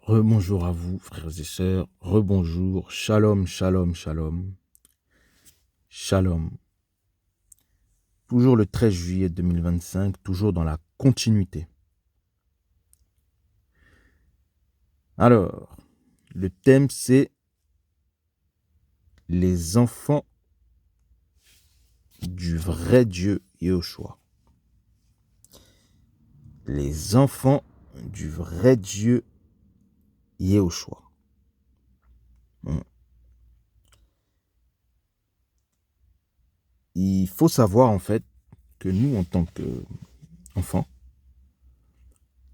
Rebonjour à vous, frères et sœurs. Rebonjour. Shalom, shalom, shalom. Shalom. Toujours le 13 juillet 2025, toujours dans la continuité. Alors, le thème c'est les enfants du vrai Dieu Yahushua. Les enfants du vrai Dieu Yahushua. Il faut savoir en fait que nous, en tant qu'enfants,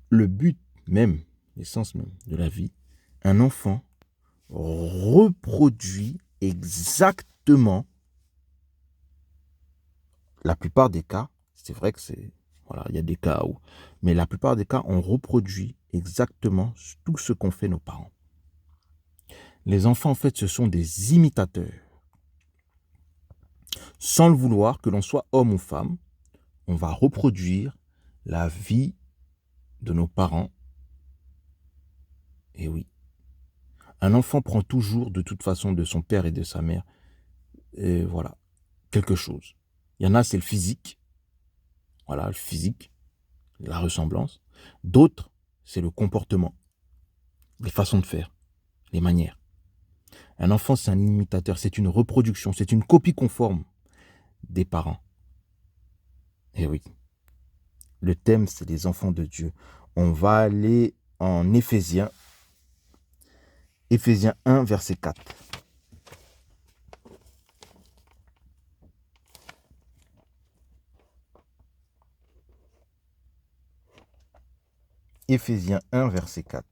le but même, l'essence même de la vie, un enfant reproduit exactement, la plupart des cas, c'est vrai que voilà, il y a des cas où, mais la plupart des cas, on reproduit exactement tout ce qu'ont fait nos parents. Les enfants, en fait, ce sont des imitateurs. Sans le vouloir, que l'on soit homme ou femme, on va reproduire la vie de nos parents. Et oui, un enfant prend toujours, de toute façon, de son père et de sa mère, et voilà, quelque chose. Il y en a, c'est le physique. Voilà, le physique, la ressemblance. D'autres, c'est le comportement, les façons de faire, les manières. Un enfant, c'est un imitateur, c'est une reproduction, c'est une copie conforme des parents. Et oui, le thème, c'est les enfants de Dieu. On va aller en Éphésiens 1, verset 4. Éphésiens 1, verset 4.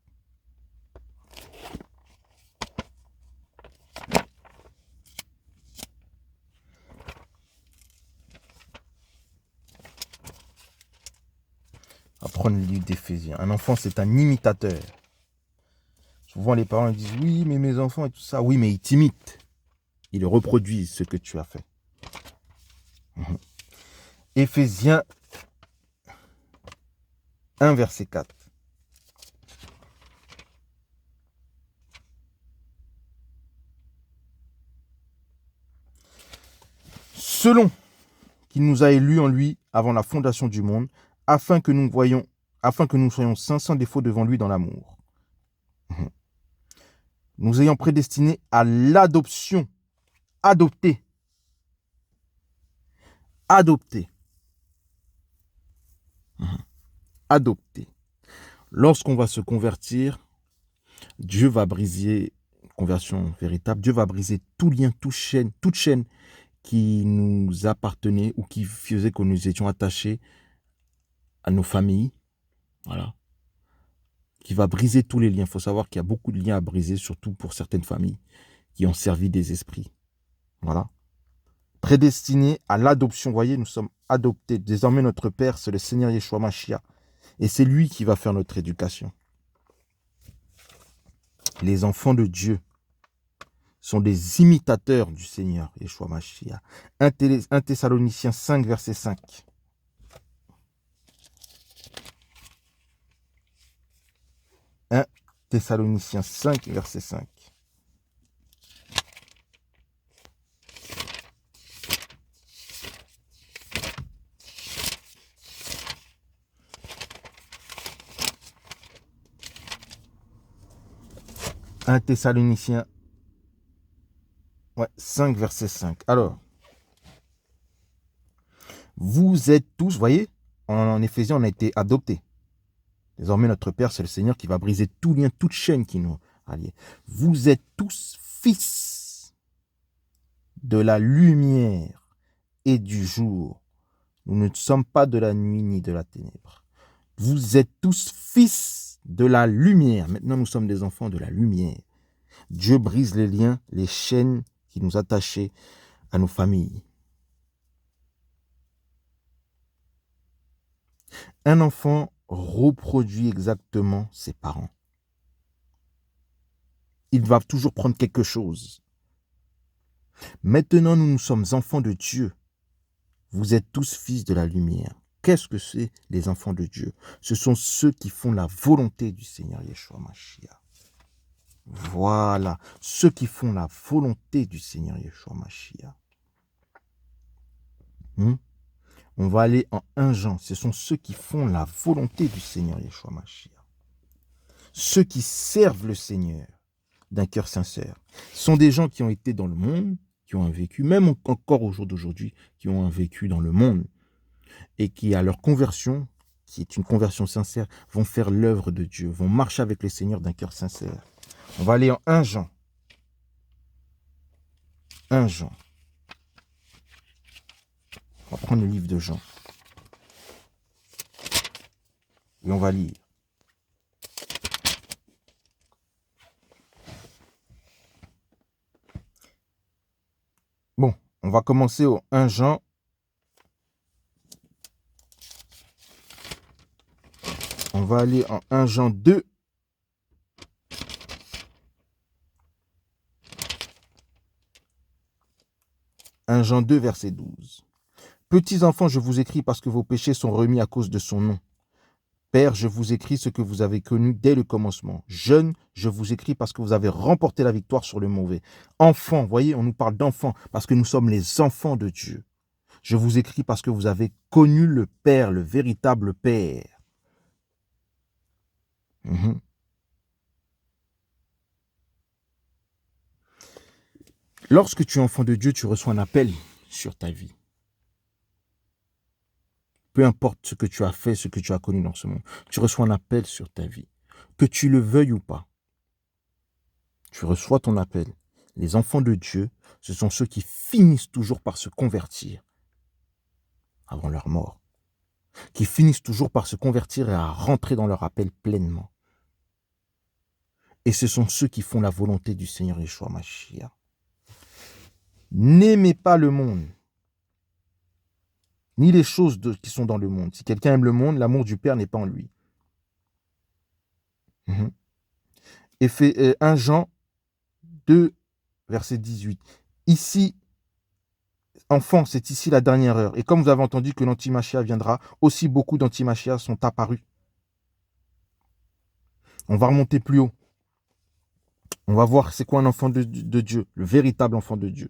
On va prendre le livre d'Éphésiens. Un enfant, c'est un imitateur. Souvent, les parents disent, oui, mais mes enfants et tout ça. Oui, mais ils t'imitent. Ils reproduisent ce que tu as fait. Éphésiens 1, verset 4. Selon qu'il nous a élus en lui avant la fondation du monde, afin que nous soyons saints sans défaut devant lui dans l'amour. Nous ayant prédestinés à l'adoption. Adopter. Lorsqu'on va se convertir, Dieu va briser, conversion véritable, Dieu va briser tout lien, toute chaîne qui nous appartenait ou qui faisait que nous étions attachés à nos familles. Voilà. Qui va briser tous les liens. Il faut savoir qu'il y a beaucoup de liens à briser, surtout pour certaines familles qui ont servi des esprits. Voilà. Prédestinés à l'adoption. Vous voyez, nous sommes adoptés. Désormais, notre Père, c'est le Seigneur Yeshua Mashiach. Et c'est lui qui va faire notre éducation. Les enfants de Dieu sont des imitateurs du Seigneur Yeshua Mashiach. 1 Thessaloniciens 5, verset 5. 1 Thessaloniciens 5, verset 5. Un Thessaloniciens 5, verset 5. Alors, vous êtes tous, vous voyez, en Éphésiens, on a été adoptés. Désormais, notre Père, c'est le Seigneur qui va briser tout lien, toute chaîne qui nous allie. Vous êtes tous fils de la lumière et du jour. Nous ne sommes pas de la nuit ni de la ténèbre. Vous êtes tous fils de la lumière. Maintenant, nous sommes des enfants de la lumière. Dieu brise les liens, les chaînes qui nous attachaient à nos familles. Un enfant reproduit exactement ses parents. Ils doivent toujours prendre quelque chose. Maintenant, nous sommes enfants de Dieu. Vous êtes tous fils de la lumière. Qu'est-ce que c'est les enfants de Dieu? Ce sont ceux qui font la volonté du Seigneur Yeshua Mashiach. Voilà, ceux qui font la volonté du Seigneur Yeshua Mashiach. On va aller en 1 Jean. Ce sont ceux qui font la volonté du Seigneur Yeshua Mashiach. Ceux qui servent le Seigneur d'un cœur sincère. Ce sont des gens qui ont été dans le monde, qui ont un vécu, même encore au jour d'aujourd'hui, qui ont un vécu dans le monde et qui, à leur conversion, qui est une conversion sincère, vont faire l'œuvre de Dieu, vont marcher avec le Seigneur d'un cœur sincère. On va aller en 1 Jean. 1 Jean. On va prendre le livre de Jean. Et on va lire. Bon, on va commencer au 1 Jean. On va aller en 1 Jean 2. Jean 2, verset 12. Petits enfants, je vous écris parce que vos péchés sont remis à cause de son nom. Père, je vous écris ce que vous avez connu dès le commencement. Jeunes, je vous écris parce que vous avez remporté la victoire sur le mauvais. Enfants, voyez, on nous parle d'enfants parce que nous sommes les enfants de Dieu. Je vous écris parce que vous avez connu le Père, le véritable Père. Lorsque tu es enfant de Dieu, tu reçois un appel sur ta vie. Peu importe ce que tu as fait, ce que tu as connu dans ce monde, tu reçois un appel sur ta vie. Que tu le veuilles ou pas, tu reçois ton appel. Les enfants de Dieu, ce sont ceux qui finissent toujours par se convertir avant leur mort, qui finissent toujours par se convertir et à rentrer dans leur appel pleinement. Et ce sont ceux qui font la volonté du Seigneur Yeshua Mashiach. N'aimez pas le monde, ni les choses qui sont dans le monde. Si quelqu'un aime le monde, l'amour du Père n'est pas en lui. Et 1 Jean 2, verset 18. Ici, enfants, c'est ici la dernière heure. Et comme vous avez entendu que l'antimachia viendra, aussi beaucoup d'antimachia sont apparus. On va remonter plus haut. On va voir c'est quoi un enfant de Dieu, le véritable enfant de Dieu.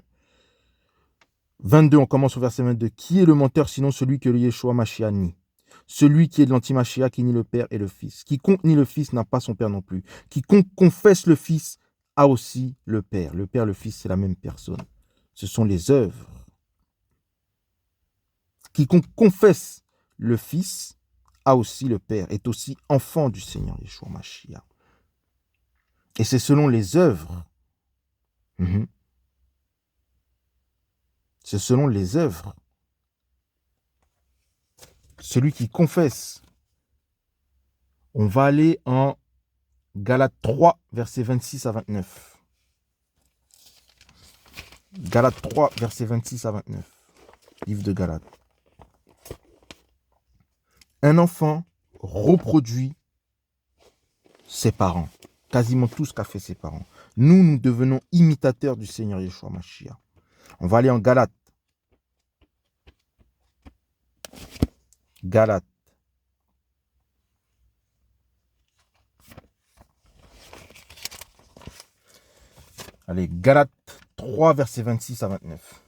22, on commence au verset 22. Qui est le menteur sinon celui que le Yeshua Mashiach nie? Celui qui est de l'antimachia qui nie le Père et le Fils. Quiconque nie le Fils n'a pas son Père non plus. Quiconque confesse le Fils a aussi le Père. Le Père et le Fils, c'est la même personne. Ce sont les œuvres. Quiconque confesse le Fils a aussi le Père, est aussi enfant du Seigneur Yeshua Mashiach. Et c'est selon les œuvres. C'est selon les œuvres. Celui qui confesse. On va aller en Galates 3, versets 26 à 29. Galates 3, versets 26 à 29. Livre de Galates. Un enfant reproduit ses parents. Quasiment tout ce qu'a fait ses parents. Nous devenons imitateurs du Seigneur Yeshua Mashiach. On va aller en Galates. Galates. Allez, Galates 3, versets 26 à 29.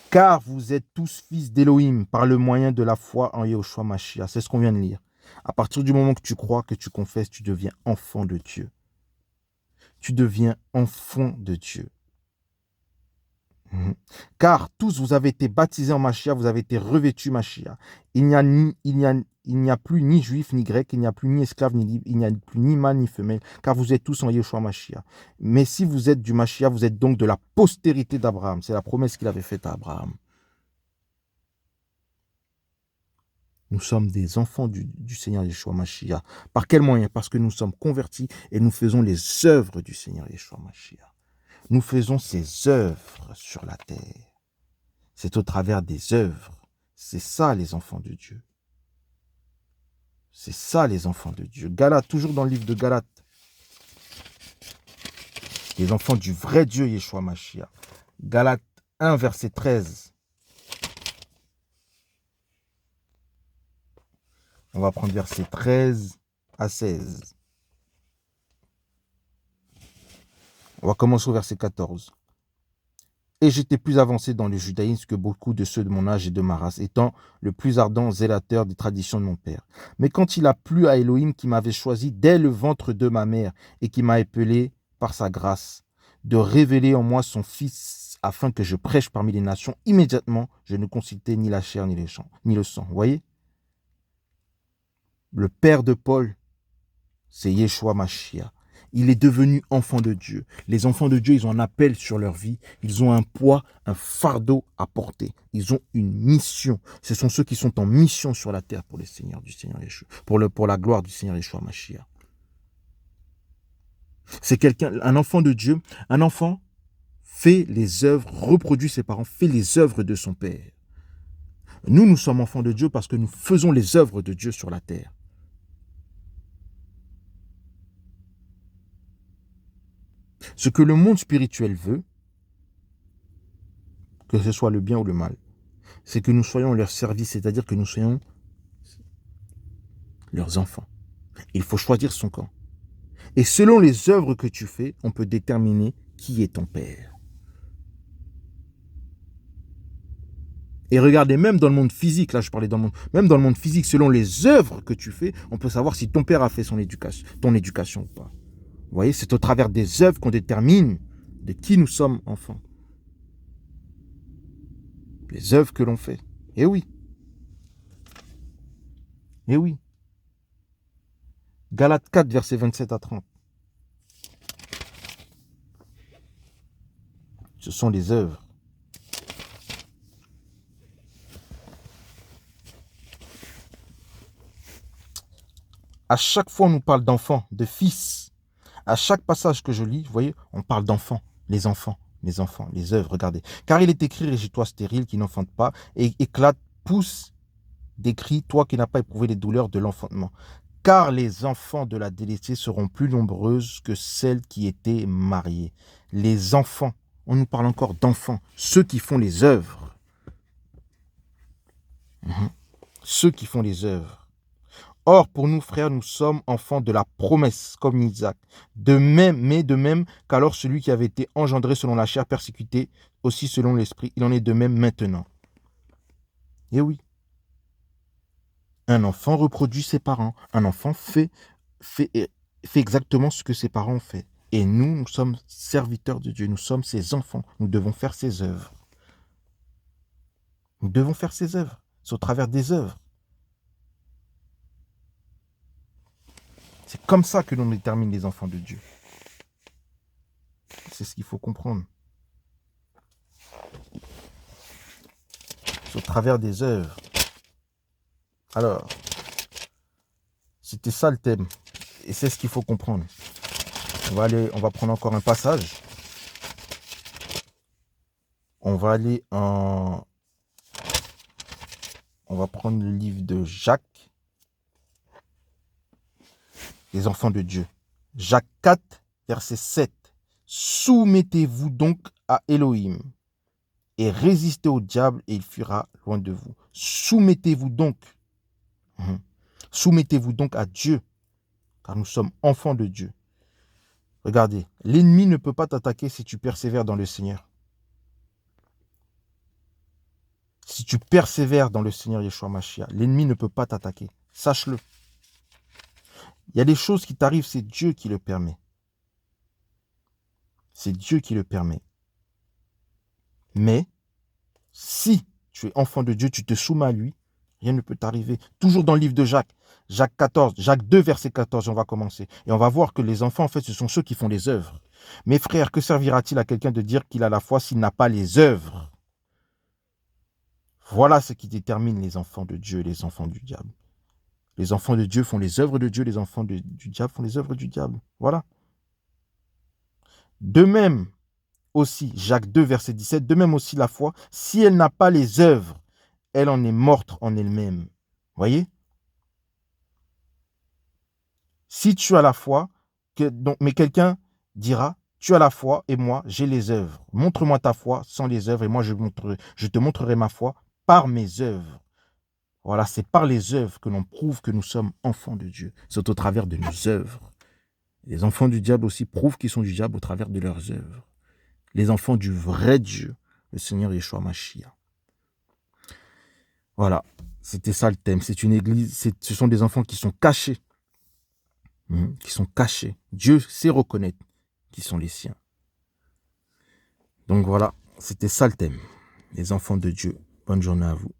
Car vous êtes tous fils d'Élohim par le moyen de la foi en Yeshua Mashiach. C'est ce qu'on vient de lire. À partir du moment que tu crois, que tu confesses, tu deviens enfant de Dieu. Tu deviens enfant de Dieu. Car tous vous avez été baptisés en Mashiach, vous avez été revêtus Mashiach. Il n'y a plus ni juif ni grec, il n'y a plus ni esclave ni libre, il n'y a plus ni mâle ni femelle, car vous êtes tous en Yeshua Mashiach. Mais si vous êtes du Mashiach, vous êtes donc de la postérité d'Abraham. C'est la promesse qu'il avait faite à Abraham. Nous sommes des enfants du Seigneur Yeshua Mashiach. Par quel moyen? Parce que nous sommes convertis et nous faisons les œuvres du Seigneur Yeshua Mashiach. Nous faisons ses œuvres sur la terre. C'est au travers des œuvres. C'est ça les enfants de Dieu. C'est ça les enfants de Dieu. Galates, toujours dans le livre de Galates. Les enfants du vrai Dieu Yeshua Mashiach. Galates 1, verset 13. On va prendre versets 13 à 16. On va commencer au verset 14. Et j'étais plus avancé dans le judaïsme que beaucoup de ceux de mon âge et de ma race, étant le plus ardent zélateur des traditions de mon père. Mais quand il a plu à Elohim qui m'avait choisi dès le ventre de ma mère et qui m'a appelé par sa grâce, de révéler en moi son Fils afin que je prêche parmi les nations, immédiatement, je ne consultais ni la chair ni le sang. Vous voyez? Le père de Paul, c'est Yeshua Mashiach. Il est devenu enfant de Dieu. Les enfants de Dieu, ils ont un appel sur leur vie. Ils ont un poids, un fardeau à porter. Ils ont une mission. Ce sont ceux qui sont en mission sur la terre pour le Seigneur du Seigneur Yeshua, pour la gloire du Seigneur Yeshua Mashiach. C'est un enfant de Dieu. Un enfant fait les œuvres, reproduit ses parents, fait les œuvres de son père. Nous sommes enfants de Dieu parce que nous faisons les œuvres de Dieu sur la terre. Ce que le monde spirituel veut, que ce soit le bien ou le mal, c'est que nous soyons leur service, c'est-à-dire que nous soyons leurs enfants. Il faut choisir son camp. Et selon les œuvres que tu fais, on peut déterminer qui est ton père. Et regardez, même dans le monde physique, là je parlais même dans le monde physique, selon les œuvres que tu fais, on peut savoir si ton père a fait ton éducation ou pas. Vous voyez, c'est au travers des œuvres qu'on détermine de qui nous sommes enfants. Les œuvres que l'on fait. Eh oui. Eh oui. Galates 4, versets 27 à 30. Ce sont les œuvres. À chaque fois, on nous parle d'enfants, de fils. À chaque passage que je lis, vous voyez, on parle d'enfants, les enfants, les œuvres, regardez. Car il est écrit, régis-toi stérile, qui n'enfante pas, et éclate, pousse des cris, toi qui n'as pas éprouvé les douleurs de l'enfantement. Car les enfants de la délaissée seront plus nombreuses que celles qui étaient mariées. Les enfants, on nous parle encore d'enfants, ceux qui font les œuvres. Ceux qui font les œuvres. Or, pour nous, frères, nous sommes enfants de la promesse, comme Isaac. De même qu'alors celui qui avait été engendré selon la chair, persécuté aussi selon l'esprit, il en est de même maintenant. Et oui. Un enfant reproduit ses parents. Un enfant fait exactement ce que ses parents ont fait. Et nous sommes serviteurs de Dieu. Nous sommes ses enfants. Nous devons faire ses œuvres. Nous devons faire ses œuvres. C'est au travers des œuvres. C'est comme ça que l'on détermine les enfants de Dieu. C'est ce qu'il faut comprendre. C'est au travers des œuvres. Alors, c'était ça le thème. Et c'est ce qu'il faut comprendre. On va prendre encore un passage. On va prendre le livre de Jacques. Les enfants de Dieu. Jacques 4, verset 7. Soumettez-vous donc à Elohim et résistez au diable et il fuira loin de vous. Soumettez-vous donc. Soumettez-vous donc à Dieu, car nous sommes enfants de Dieu. Regardez, l'ennemi ne peut pas t'attaquer si tu persévères dans le Seigneur. Si tu persévères dans le Seigneur Yeshua Mashiach, l'ennemi ne peut pas t'attaquer. Sache-le. Il y a des choses qui t'arrivent, c'est Dieu qui le permet. C'est Dieu qui le permet. Mais, si tu es enfant de Dieu, tu te soumets à lui, rien ne peut t'arriver. Toujours dans le livre de Jacques, Jacques 2, verset 14, on va commencer. Et on va voir que les enfants, en fait, ce sont ceux qui font les œuvres. Mes frères, que servira-t-il à quelqu'un de dire qu'il a la foi s'il n'a pas les œuvres? Voilà ce qui détermine les enfants de Dieu et les enfants du diable. Les enfants de Dieu font les œuvres de Dieu, les enfants du diable font les œuvres du diable. Voilà. De même aussi, Jacques 2, verset 17, de même aussi la foi, si elle n'a pas les œuvres, elle en est morte en elle-même. Voyez? Si tu as la foi, mais quelqu'un dira, tu as la foi et moi, j'ai les œuvres. Montre-moi ta foi sans les œuvres et moi, je te montrerai ma foi par mes œuvres. Voilà, c'est par les œuvres que l'on prouve que nous sommes enfants de Dieu. C'est au travers de nos œuvres. Les enfants du diable aussi prouvent qu'ils sont du diable au travers de leurs œuvres. Les enfants du vrai Dieu, le Seigneur Yeshua Mashiach. Voilà, c'était ça le thème. C'est une église, ce sont des enfants qui sont cachés. Qui sont cachés. Dieu sait reconnaître qui sont les siens. Donc voilà, c'était ça le thème. Les enfants de Dieu. Bonne journée à vous.